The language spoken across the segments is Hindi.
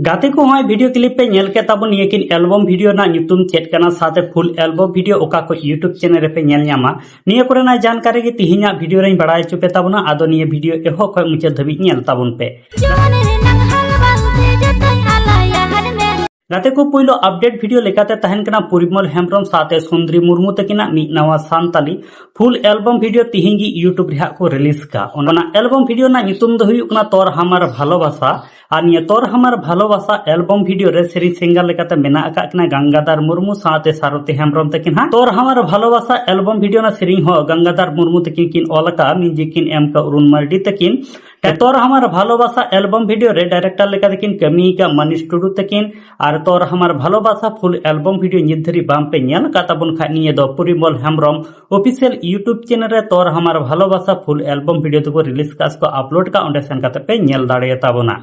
गाते को हय वीडियो क्लिप पे नेल के ताबो निये किन एल्बम वीडियो ना ᱧᱩᱛᱩᱢ चेक कना साथे फुल एल्बम वीडियो ओका को यूट्यूब चैनल पे नेल ᱧᱟᱢᱟ निये कोरेना जानकारी के तिहिना वीडियो रेन बड़ाय चुपे ताबोना आदो निये वीडियो एहो खय मुचे धबि नेल ताबोन पे गाते को पुइलो अपडेट वीडियो लेकाते तहन कना परिमल हेम्ब्रम साथे सुंदरी मुर्मू तकिना मी नवा सानताली फुल एल्बम वीडियो तिहिंगी यूट्यूब रिहा को रिलीज का ओना एल्बम वीडियो ना ᱧᱩᱛᱩᱢ दो हुयुक कना तोर हमार भालोबासा और निये तोर हमार भालोबासा एल्बम वीडियो रे सेरी सिंगर लेकाते मेना आका कना गंगाधर मुर्मू साथे सारथी हेम्ब्रम तकिन हा तोर हमार भालोबासा एल्बम वीडियो ना सेरी हो गंगाधर मुर्मू तकिन किन ओलका म्यूजिक किन एम का अरुण मर्डी तकिन तोर हमार भालोबासा एल्बम वीडियो रे डायरेक्टर लेका तकिन कमी का मनीष टुडू तकिन और तोर हमार भालोबासा फुल एल्बम वीडियो नित धरी बाम पे नेल का ताबोन खा निये दो Parimal Hembram official YouTube channel रे तोर हमार भालोबासा फुल एल्बम वीडियो तो रिलीज कास को अपलोड का ओंडे सेन काते पे नेल दाड़े ताबोना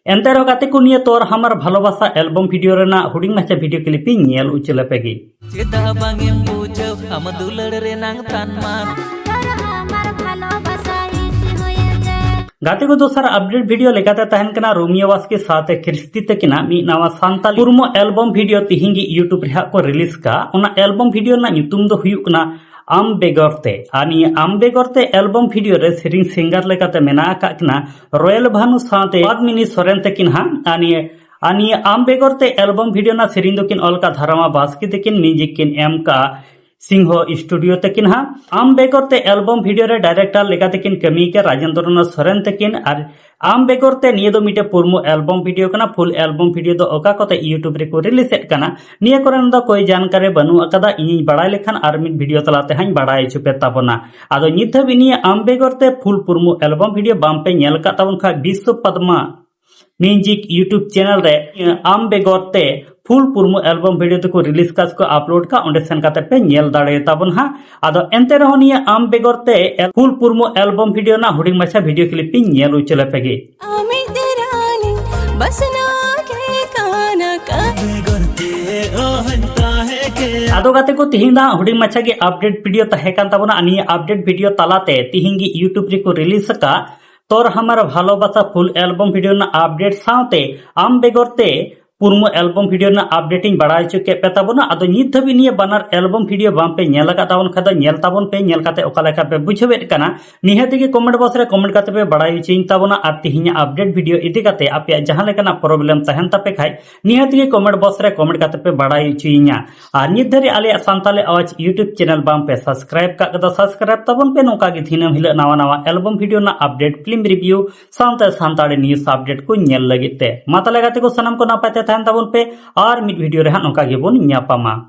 एंते रो गाते को निये तोर हमार भालोबासा एल्बम वीडियो रेना हुडिंग माछा वीडियो क्लिप नेल उचले पेगी चेदा बांगे पूजो हम दुलड़ रे नांग तानमान गाते को दोसर अपडेट वीडियो लेकाते तहन कना रोमियोवास के साथ क्रिस्ती तकिना मी नवा सानताली पुरमो एल्बम वीडियो तिहिंगी यूट्यूब रिहा को रिलीज का ओना एल्बम वीडियो ना ᱧᱩᱛᱩᱢ दो हुयुक ना आम बेगरते आनी आम बेगरते एल्बम वीडियो रे सेरिंग सिंगर लेकाते मेना आका कना रॉयल भानु साथे पद्मिनी सोरेन तकिन हा आनी आम बेगरते एल्बम वीडियो ना सेरिंग दो किन अलका धारामा बास्की तकिन म्यूजिक किन एम का सिंह स्टूडियो तकिन हा आम बेगरते एल्बम वीडियो रे डायरेक्टर लेका तकिन कमी के राजेंद्रनाथ सोरेन तकिन और आम बेगरते निये दो मिटे पुरमो एल्बम वीडियो कना फुल एल्बम वीडियो दो ओका कोते यूट्यूब रे को रिलीज एट कना निये कोरेन दो कोई जानकारी बनु अकदा इन बड़ाय लेखान आर मिट वीडियो तलाते हाई बड़ाय चुपे ताबोना आदो नित हबि निये आम बेगरते फुल पुरमो एल्बम वीडियो बाम पे नेल का ताबोन खा विश्व पद्मा म्यूजिक यूट्यूब चैनल रे आम बेगरते फुल पुरमो एल्बम वीडियो तो को रिलीज कास को अपलोड का ओंडे सेन काते पे नेल दाड़े ताबोन हा आदो एंते रहो निये आम बेगरते फुल पुरमो एल्बम वीडियो ना हुडिंग माछा वीडियो क्लिप नेल उचले पेगी आदो गाते को तिहिंदा हुडिंग माछा के अपडेट वीडियो तहे कान ताबोना निये अपडेट वीडियो तलाते तिहिंगी यूट्यूब रे को रिलीज का तोर हमार भालोबासा फुल एल्बम वीडियो ना अपडेट साथे आम बेगरते पुरमो एल्बम वीडियो ना अपडेटिंग बड़ाय चुके पे ताबोना आदो नित धबि निये बानार एल्बम वीडियो बाम पे नेल का ताबोन खदा नेल ताबोन पे नेल काते ओका लेका पे बुझेबेट कना निहाती के कमेंट बॉक्स रे कमेंट काते पे बड़ाय चिन ताबोना आर तिहिना अपडेट वीडियो इदि काते आपे जहां लेकाना प्रॉब्लम तहन तापे खाय निहाती के कमेंट बॉक्स रे कमेंट काते पे बड़ाय चिनिया आर नित धरि आले सांताले आवाज यूट्यूब चैनल बाम पे सब्सक्राइब का कदा सब्सक्राइब ताबोन पे नोका के धीनम हिला नवा नवा एल्बम वीडियो ना अपडेट फिल्म रिव्यू सांता सांताड़े न्यूज़ अपडेट को नेल लगिते माता लगाते को सनम को नापाते तहन ताबोन पे और मिड वीडियो रे नोका गे बोन ᱧᱟᱯᱟᱢᱟ।